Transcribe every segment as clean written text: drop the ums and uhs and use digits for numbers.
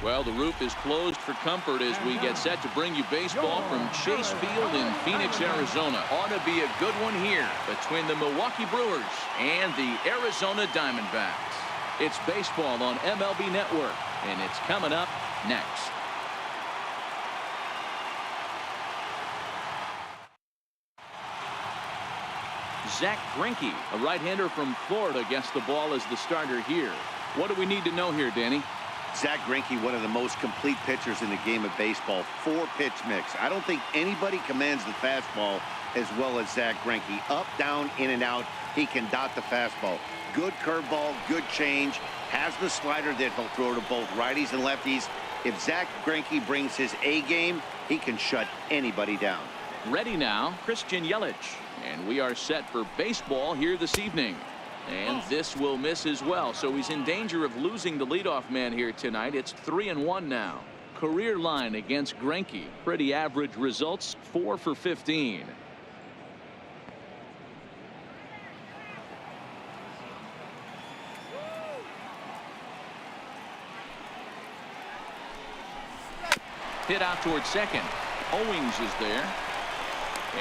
Well, the roof is closed for comfort as we get set to bring you baseball from Chase Field in Phoenix, Arizona. Ought to be a good one here between the Milwaukee Brewers and the Arizona Diamondbacks. It's baseball on MLB Network, and it's coming up next. Zach Greinke, a right-hander from Florida, gets the ball as the starter here. What do we need to know here, Danny? Zach Greinke, one of the most complete pitchers in the game of baseball. 4-pitch mix. I don't think anybody commands the fastball as well as Zach Greinke. Up, down, in and out. He can dot the fastball. Good curveball, good change. Has the slider that he'll throw to both righties and lefties. If Zach Greinke brings his A game, he can shut anybody down. Ready now, Christian Yelich. And we are set for baseball here this evening. And this will miss as well, so he's in danger of losing the leadoff man here tonight. It's 3-1 now. Career line against Greinke. Pretty average results, 4 for 15. Hit out towards second. Owings is there.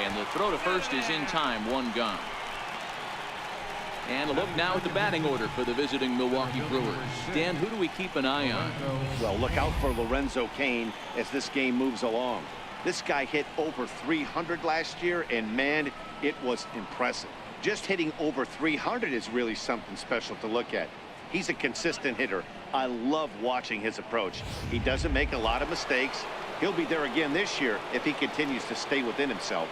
And the throw to first is in time, 1 gone. And a look now at the batting order for the visiting Milwaukee Brewers. Dan, who do we keep an eye on? Well, look out for Lorenzo Cain as this game moves along. This guy hit over 300 last year, and man, it was impressive. Just hitting over 300 is really something special to look at. He's a consistent hitter. I love watching his approach. He doesn't make a lot of mistakes. He'll be there again this year if he continues to stay within himself.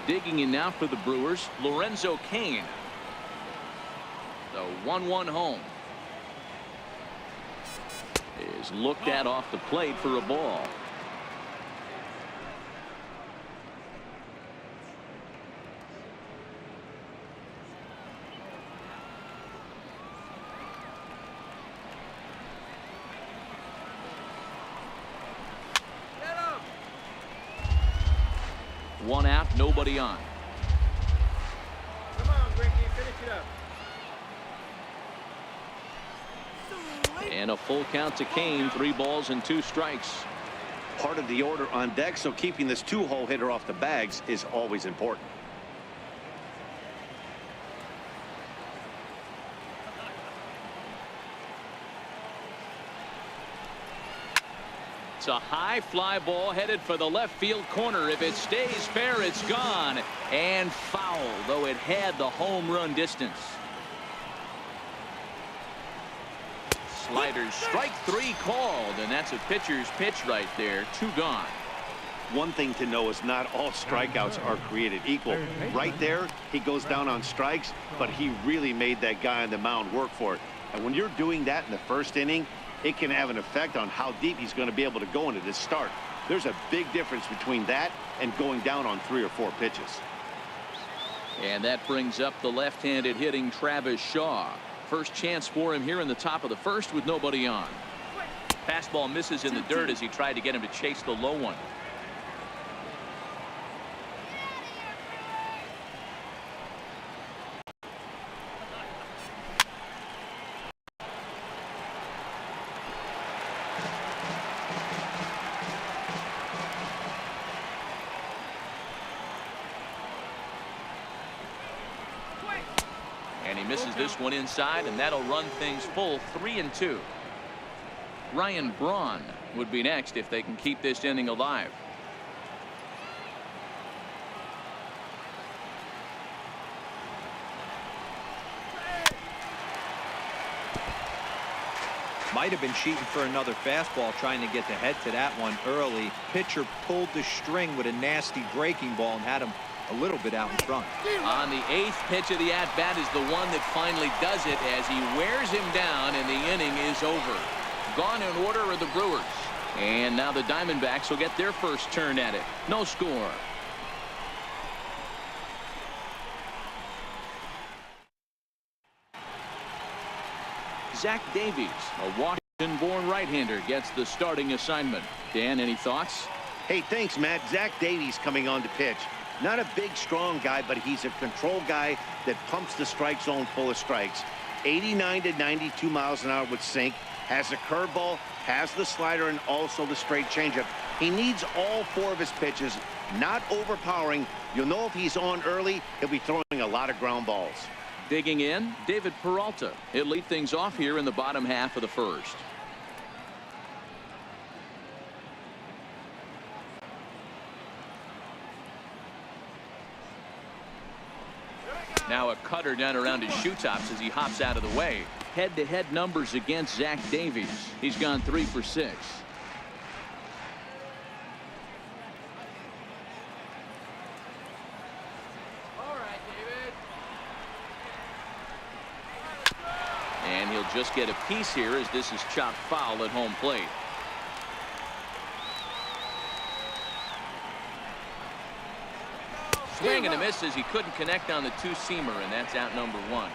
Digging in now for the Brewers, Lorenzo Cain. The 1-1 home is looked at off the plate for a ball. One out, nobody on. Come on, Greinke, finish it up. And a full count to Cain, 3 balls and 2 strikes. Part of the order on deck, so keeping this 2-hole hitter off the bags is always important. It's a high fly ball headed for the left field corner. If it stays fair, it's gone. And foul, though it had the home run distance. Sliders, strike 3 called, and that's a pitcher's pitch right there. 2 gone. One thing to know is not all strikeouts are created equal. Right there, he goes down on strikes, but he really made that guy on the mound work for it. And when you're doing that in the first inning, it can have an effect on how deep he's going to be able to go into this start. There's a big difference between that and going down on 3 or 4 pitches. And that brings up the left-handed hitting Travis Shaw. First chance for him here in the top of the first with nobody on. Fastball misses in the dirt as he tried to get him to chase the low one. And he misses this one inside, and that'll run things full 3-2. Ryan Braun would be next if they can keep this inning alive. Might have been cheating for another fastball, trying to get the head to that one early. Pitcher pulled the string with a nasty breaking ball and had him a little bit out in front. On the 8th pitch of the at-bat is the one that finally does it as he wears him down, and the inning is over. Gone in order are the Brewers. And now the Diamondbacks will get their first turn at it. No score. Zach Davies, a Washington-born right-hander, gets the starting assignment. Dan, any thoughts? Hey, thanks, Matt. Zach Davies coming on to pitch. Not a big, strong guy, but he's a control guy that pumps the strike zone full of strikes. 89 to 92 miles an hour with sink, has a curveball, has the slider, and also the straight changeup. He needs all four of his pitches, not overpowering. You'll know if he's on early, he'll be throwing a lot of ground balls. Digging in, David Peralta. He'll lead things off here in the bottom half of the first. Now a cutter down around his shoe tops as he hops out of the way. Head-to-head numbers against Zach Davies. He's gone 3 for 6. All right, David. And he'll just get a piece here as this is chopped foul at home plate. Swing and a miss as he couldn't connect on the two-seamer, and that's out number 1.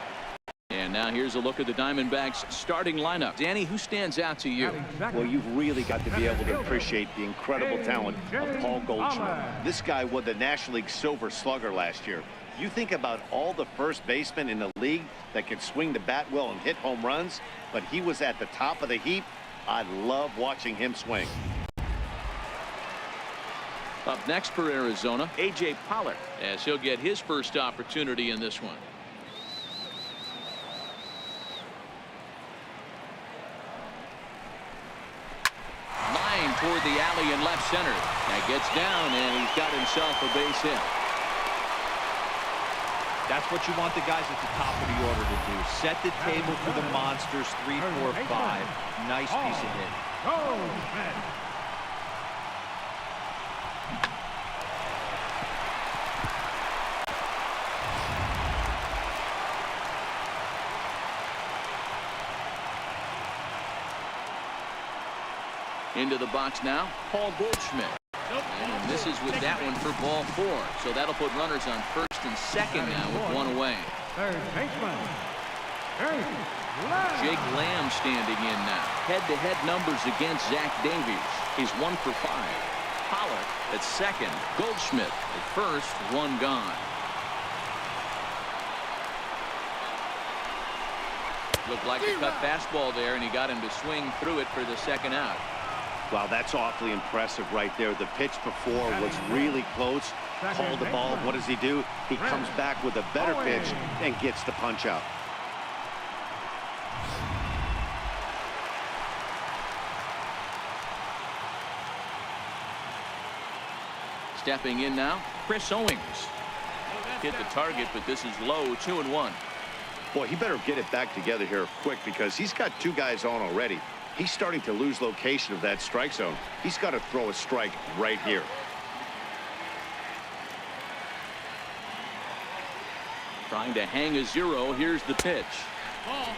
And now here's a look at the Diamondbacks starting lineup. Danny, who stands out to you? Well, you've really got to be able to appreciate the incredible talent of Paul Goldschmidt. This guy won the National League Silver Slugger last year. You think about all the first basemen in the league that can swing the bat well and hit home runs, but he was at the top of the heap. I love watching him swing. Up next for Arizona, A.J. Pollock, as he'll get his first opportunity in this one. Line toward the alley in left center. That gets down, and he's got himself a base hit. That's what you want the guys at the top of the order to do. Set the table for the monsters. 3, 4, 5. Nice piece of hit. Into the box now, Paul Goldschmidt. And this is with that one for ball 4. So that'll put runners on first and second now with 1 away. Third baseman. Jake Lamb standing in now. Head-to-head numbers against Zach Davies. He's 1 for 5. Pollock at second. Goldschmidt at first. 1 gone. Looked like a cut fastball there, and he got him to swing through it for the second out. Wow, that's awfully impressive right there. The pitch before was really close. Called the ball. What does he do? He comes back with a better pitch and gets the punch out. Stepping in now, Chris Owings. Hit the target, but this is low, 2-1. Boy, he better get it back together here quick because he's got 2 guys on already. He's starting to lose location of that strike zone. He's got to throw a strike right here. Trying to hang a 0. Here's the pitch.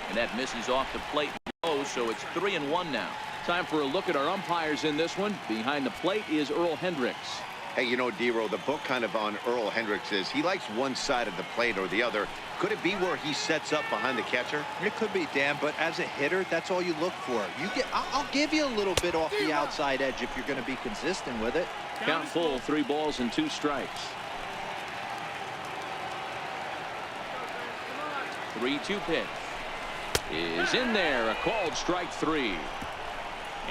And that misses off the plate low, so it's 3-1 now. Time for a look at our umpires in this one. Behind the plate is Earl Hendricks. Hey, you know, D-Row, the book kind of on Earl Hendricks is he likes one side of the plate or the other. Could it be where he sets up behind the catcher? It could be, Dan, but as a hitter, that's all you look for. I'll give you a little bit off the outside edge if you're going to be consistent with it. Count full, 3 balls and 2 strikes. 3-2 pitch is in there. A called strike 3.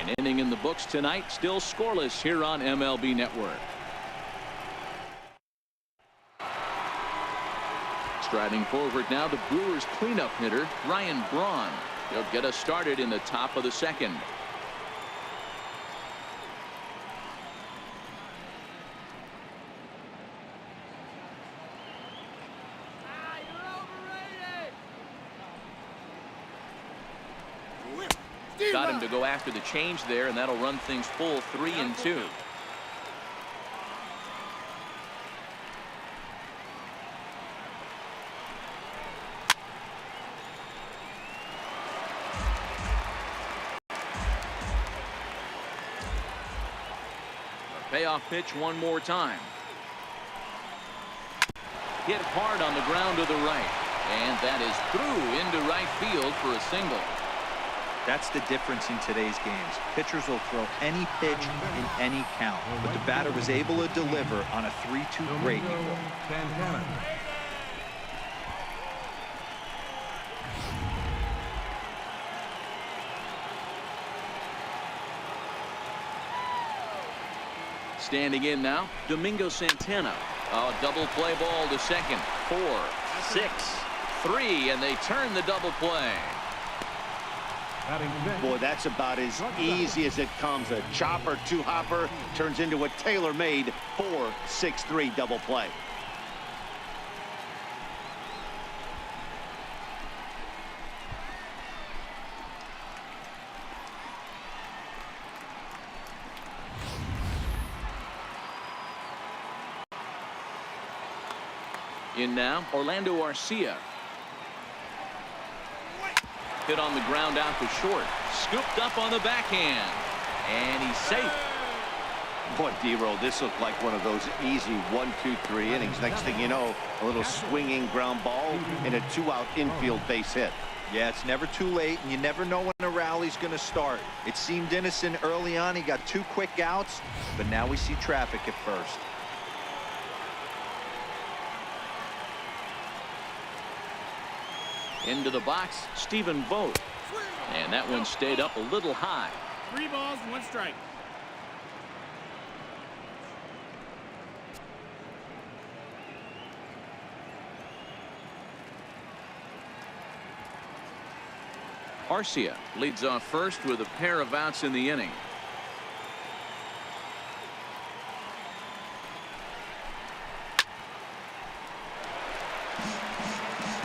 An inning in the books tonight, still scoreless here on MLB Network. Striding forward now, the Brewers cleanup hitter, Ryan Braun. He'll get us started in the top of the second. Got him to go after the change there, and that'll run things full 3-2. Payoff pitch one more time. Hit hard on the ground to the right. And that is through into right field for a single. That's the difference in today's games. Pitchers will throw any pitch in any count, but the batter was able to deliver on a 3-2 breaking ball. Standing in now, Domingo Santana. Oh, double play ball to second. 4, 6, 3, and they turn the double play. Boy, that's about as easy as it comes. A chopper, two-hopper turns into a tailor-made 4-6-3 double play. In now, Orlando Arcia. Hit on the ground out to short. Scooped up on the backhand. And he's safe. Boy, D-Roll, this looked like one of those easy 1, 2, 3 innings. Next thing you know, a little swinging ground ball and a 2-out infield base hit. Yeah, it's never too late, and you never know when a rally's going to start. It seemed innocent early on. He got 2 quick outs, but now we see traffic at first. Into the box, Stephen Vogt. And that one stayed up a little high. 3 balls, 1 strike. Arcia leads off first with a pair of outs in the inning.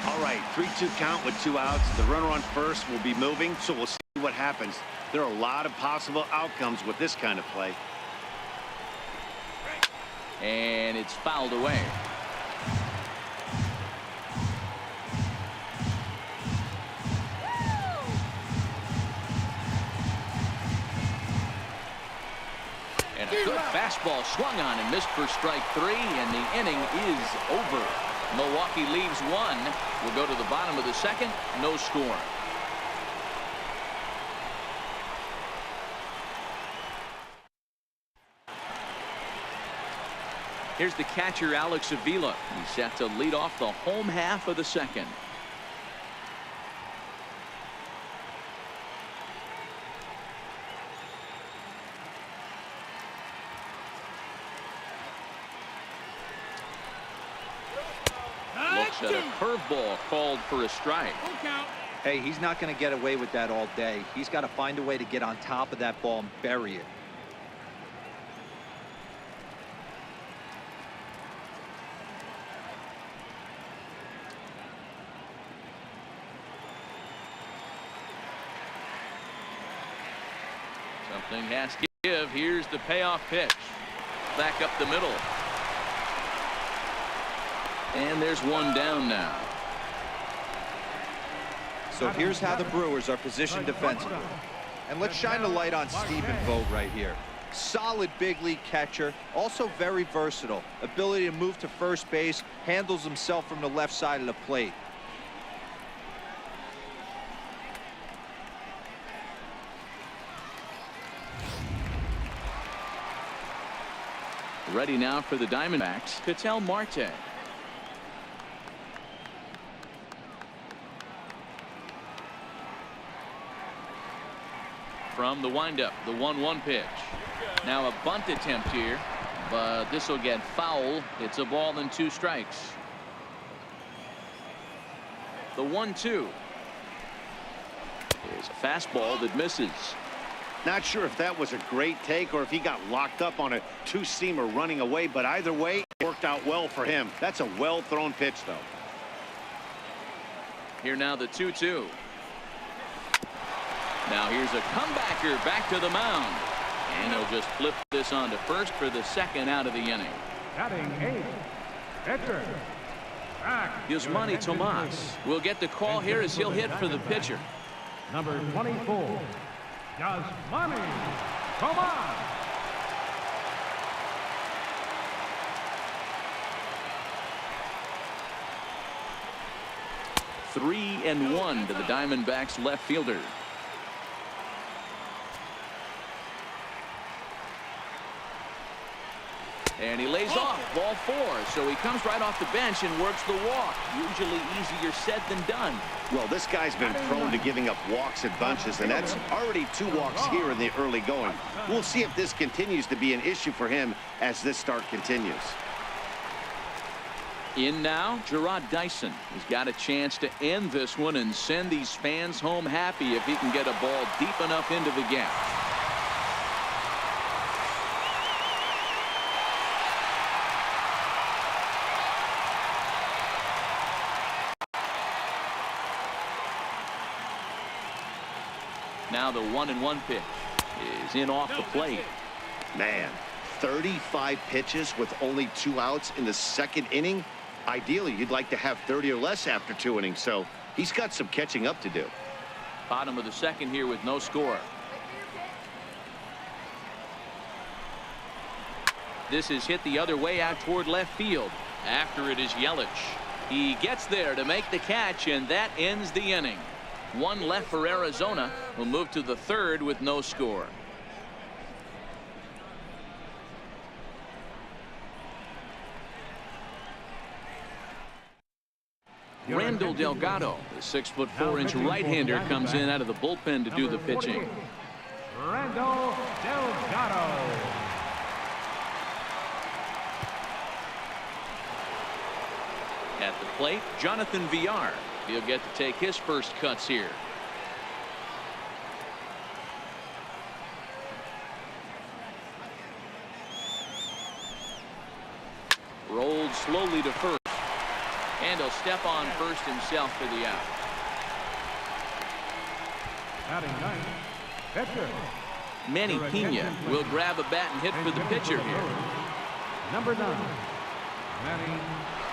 All right, 3-2 count with 2 outs. The runner on first will be moving, so we'll see what happens. There are a lot of possible outcomes with this kind of play. And it's fouled away. And a good fastball swung on and missed for strike 3, and the inning is over. Milwaukee leaves 1. We'll go to the bottom of the second. No score. Here's the catcher, Alex Avila. He's set to lead off the home half of the second. Looks at a curveball called for a strike. Hey, he's not going to get away with that all day. He's got to find a way to get on top of that ball and bury it. Something has to give. Here's the payoff pitch. Back up the middle. And there's one down now. So here's how the Brewers are positioned defensively. And let's shine a light on Stephen Vogt right here. Solid big league catcher, also very versatile. Ability to move to first base, handles himself from the left side of the plate. Ready now for the Diamondbacks, Ketel Marte. From the windup, the 1-1 pitch. Now a bunt attempt here, but this will get foul. It's a ball and 2 strikes. The 1-2 is a fastball that misses. Not sure if that was a great take or if he got locked up on a 2-seamer running away, but either way, it worked out well for him. That's a well-thrown pitch, though. Here now the 2-2. Now here's a comebacker back to the mound. And he'll just flip this on to first for the second out of the inning. Batting 8, pitcher. Yasmani Tomas will get the call here as he'll hit for the pitcher. Number 24, Yasmani Tomas. Three and 1 to the Diamondbacks left fielder. And he lays off ball 4. So he comes right off the bench and works the walk. Usually easier said than done. Well, this guy's been prone to giving up walks at bunches, and that's already 2 walks here in the early going. We'll see if this continues to be an issue for him as this start continues. In now, Gerard Dyson. He's got a chance to end this one and send these fans home happy if he can get a ball deep enough into the gap. Now the 1-1 pitch is in off the plate. Man, 35 pitches with only 2 outs in the second inning. Ideally, you'd like to have 30 or less after 2 innings, so he's got some catching up to do. Bottom of the second here with no score. This is hit the other way out toward left field. After it is Yelich. He gets there to make the catch, and that ends the inning. 1 left for Arizona. Will move to the 3rd with no score. Randall Delgado, the 6'4" right-hander, comes in out of the bullpen to do the pitching. Randall Delgado. At the plate, Jonathan Villar. He'll get to take his first cuts here. Rolled slowly to first. And he'll step on first himself for the out. Batting 9th, pitcher. Manny Pena will grab a bat and hit for the pitcher here. Number 9, Manny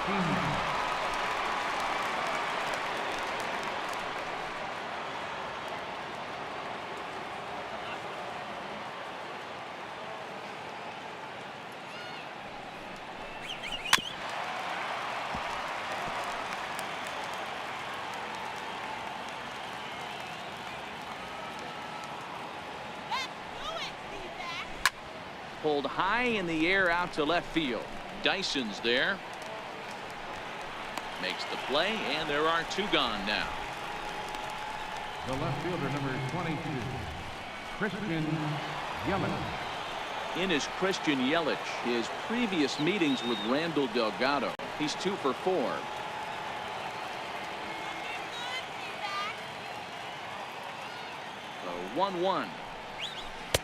Pena. Pulled high in the air out to left field. Dyson's there. Makes the play, and there are 2 gone now. The left fielder, number 22, Christian Yelich. In is Christian Yelich. His previous meetings with Randall Delgado. He's 2 for 4. The 1-1.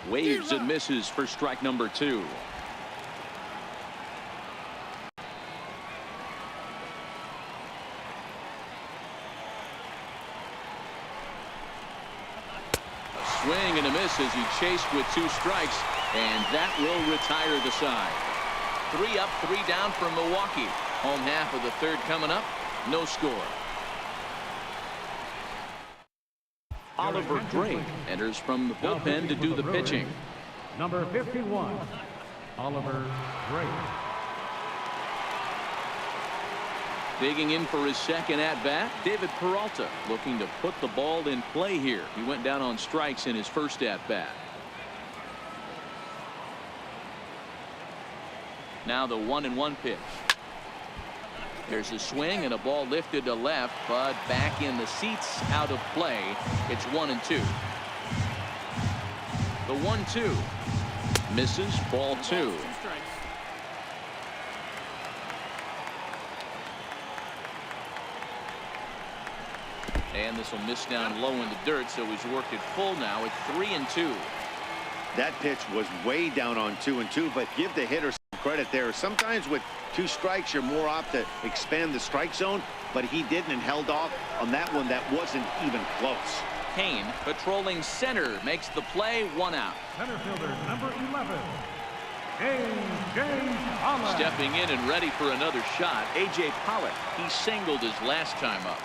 Waves and misses for strike number 2. A swing and a miss as he chased with 2 strikes, and that will retire the side. 3 up, 3 down for Milwaukee. Home half of the 3rd coming up. No score. Oliver Drake enters from the bullpen to do the pitching. Number 51, Oliver Drake. Digging in for his second at-bat, David Peralta looking to put the ball in play here. He went down on strikes in his first at-bat. Now the 1-1 pitch. There's a swing and a ball lifted to left, but back in the seats, out of play. It's 1-2. The 1-2 misses, ball 2. And this will miss down low in the dirt, so he's worked it full now at 3-2. That pitch was way down on 2-2, but give the hitter some credit there. Sometimes with 2 strikes, you're more apt to expand the strike zone, but he didn't and held off on that one that wasn't even close. Kane patrolling center makes the play, 1 out. Center fielder, number 11, A.J. Pollock. Stepping in and ready for another shot, A.J. Pollock. He singled his last time up.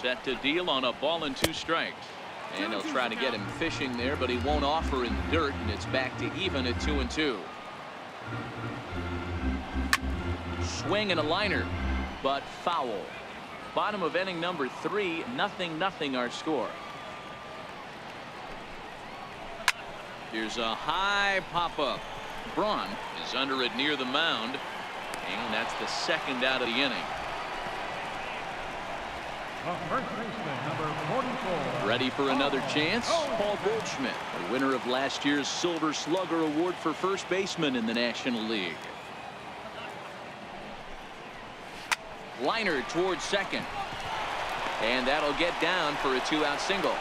Set to deal on a ball and 2 strikes. And he'll try to get him fishing there, but he won't offer in the dirt, and it's back to even at 2-2. Swing and a liner, but foul. Bottom of inning number 3, 0-0 our score. Here's a high pop-up. Braun is under it near the mound, and that's the second out of the inning. First baseman, number 44. Ready for another chance? Paul Goldschmidt, the winner of last year's Silver Slugger Award for first baseman in the National League. Liner towards second. And that'll get down for a 2-out single.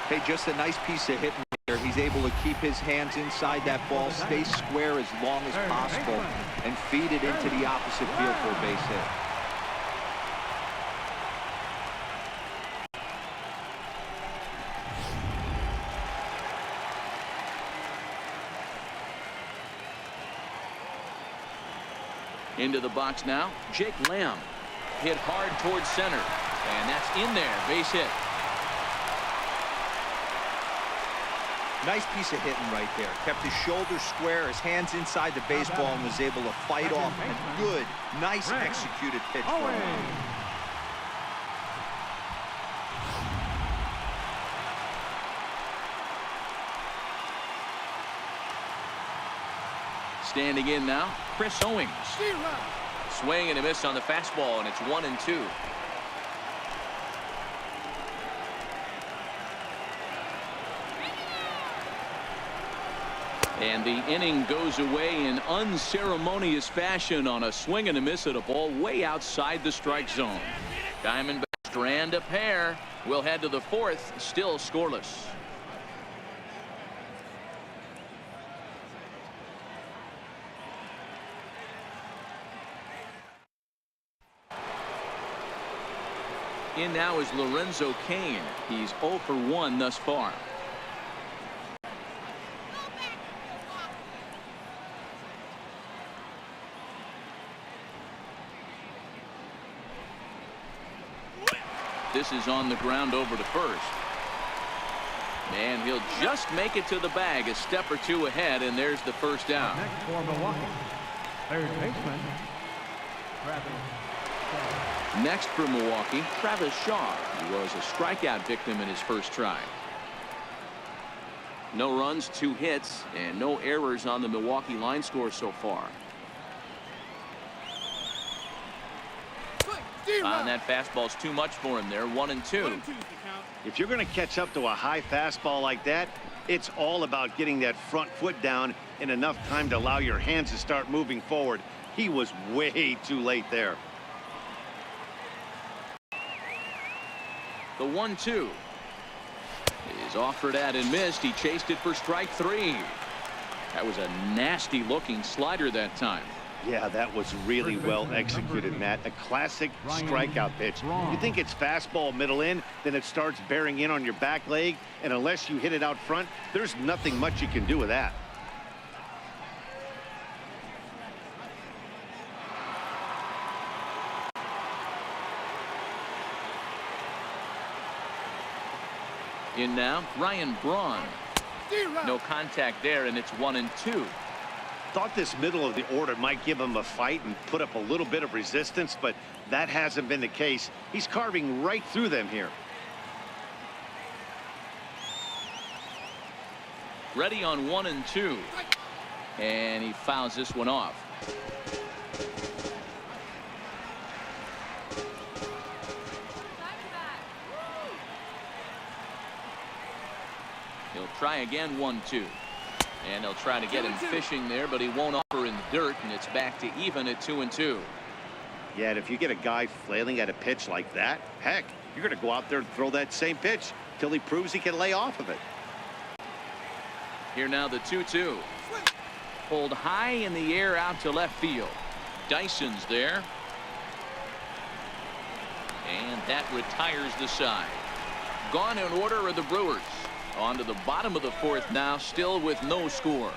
Hey, just a nice piece of hitting there. He's able to keep his hands inside that ball, stay square as long as possible, and feed it into the opposite field for a base hit. Into the box now, Jake Lamb. Hit hard towards center, and that's in there. Base hit. Nice piece of hitting right there. Kept his shoulders square, his hands inside the baseball, and was able to fight off a good, nice executed pitch for him. Standing in now, Chris Owings. Swing and a miss on the fastball, and it's 1-2. And the inning goes away in unceremonious fashion on a swing and a miss at a ball way outside the strike zone. Diamondbacks strand a pair. We'll head to the fourth, still scoreless. In now is Lorenzo Cain. He's 0 for 1 thus far. This is on the ground over to first. And he'll just make it to the bag, a step or two ahead, and there's the first down. Next for Milwaukee, third baseman, Travis Shaw. Next for Milwaukee, Travis Shaw. He was a strikeout victim in his first try. No runs, 2 hits, and no errors on the Milwaukee line score so far. And that fastball's too much for him there. 1-2. If you're going to catch up to a high fastball like that, it's all about getting that front foot down in enough time to allow your hands to start moving forward. He was way too late there. The 1-2 is offered at and missed. He chased it for strike 3. That was a nasty looking slider that time. Yeah, that was really well executed, Matt. A classic strikeout pitch. You think it's fastball middle in, then it starts bearing in on your back leg, and unless you hit it out front, there's nothing much you can do with that. In now, Ryan Braun. No contact there, and it's 1-2. Thought this middle of the order might give him a fight and put up a little bit of resistance, but that hasn't been the case. He's carving right through them here. Ready on 1-2. And he fouls this one off. He'll try again, 1-2. And they'll try to get him fishing there, but he won't offer in the dirt, and it's back to even at 2-2. Yeah, and if you get a guy flailing at a pitch like that, heck, you're going to go out there and throw that same pitch till he proves he can lay off of it. Here now the 2-2. Pulled high in the air out to left field. Dyson's there. And that retires the side. Gone in order are the Brewers. On to the bottom of the fourth now, still with no score.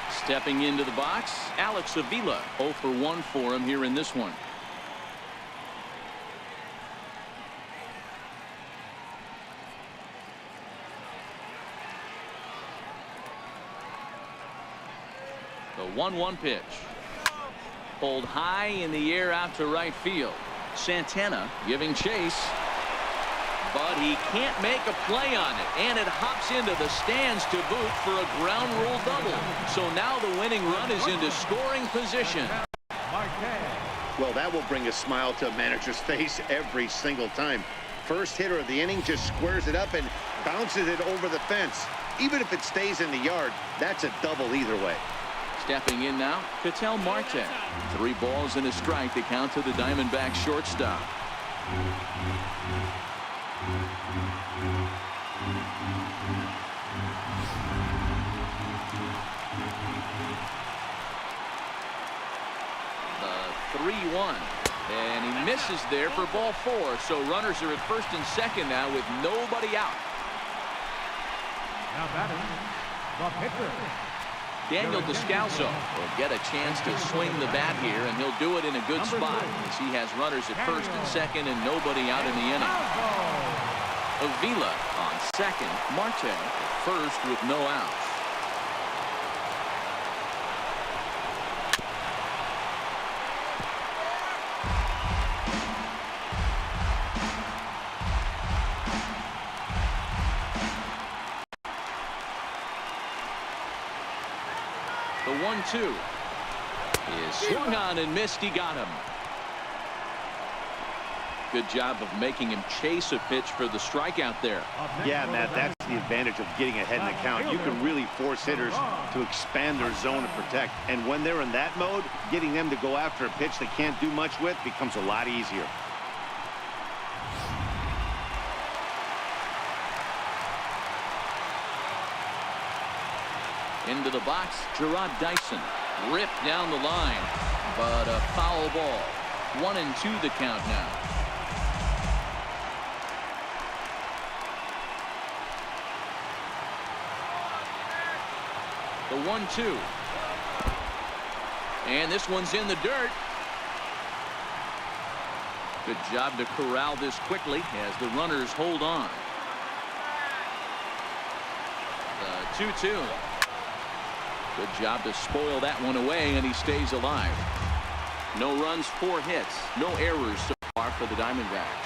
Stepping into the box, Alex Avila. 0 for 1 for him here in this one. The 1-1 pitch. Pulled high in the air out to right field. Santana giving chase. But he can't make a play on it, and it hops into the stands to boot for a ground rule double. So now the winning run is into scoring position. Well, that will bring a smile to a manager's face every single time. First hitter of the inning just squares it up and bounces it over the fence. Even if it stays in the yard, that's a double either way. Stepping in now, Ketel Marte. 3 balls and a strike to count to the Diamondbacks shortstop. The 3-1. And he misses there for ball 4. So runners are at first and second now with nobody out. Now batting, the pitcher. Daniel Descalso will get a chance to swing the bat here, and he'll do it in a good spot as he has runners at first and second and nobody out in the inning. Avila on second, Marte at first with no outs. The 1-2 is swung on and missed. He got him. Good job of making him chase a pitch for the strikeout there. Yeah, Matt, that's the advantage of getting ahead in the count. You can really force hitters to expand their zone to protect. And when they're in that mode, getting them to go after a pitch they can't do much with becomes a lot easier. Into the box, Gerard Dyson ripped down the line, but a foul ball. 1-2 the count now. The 1-2. And this one's in the dirt. Good job to corral this quickly as the runners hold on. The 2-2. Good job to spoil that one away, and he stays alive. No runs, 4 hits, no errors so far for the Diamondbacks.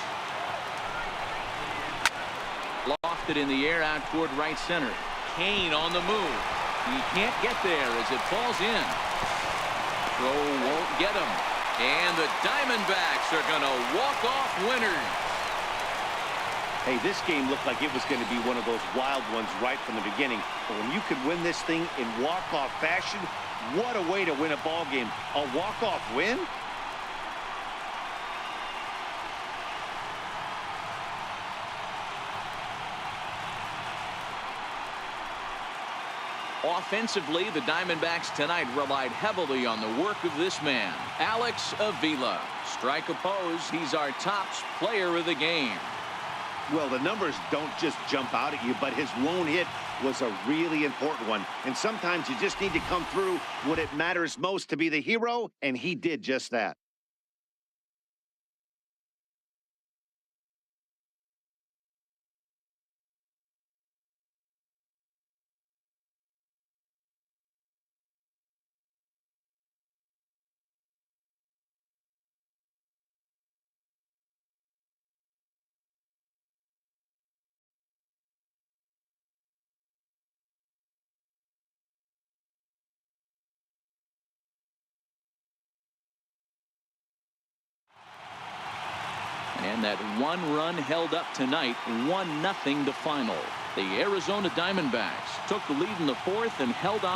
Lofted in the air out toward right center. Kane on the move. He can't get there as it falls in. Throw won't get him. And the Diamondbacks are going to walk off winners. Hey, this game looked like it was going to be one of those wild ones right from the beginning. But when you could win this thing in walk-off fashion, what a way to win a ball game. A walk-off win? Offensively, the Diamondbacks tonight relied heavily on the work of this man, Alex Avila. Strike opposed, he's our top player of the game. Well, the numbers don't just jump out at you, but his lone hit was a really important one. And sometimes you just need to come through when it matters most to be the hero, and he did just that. And that 1 run held up tonight, 1-0 the final. The Arizona Diamondbacks took the lead in the 4th and held on.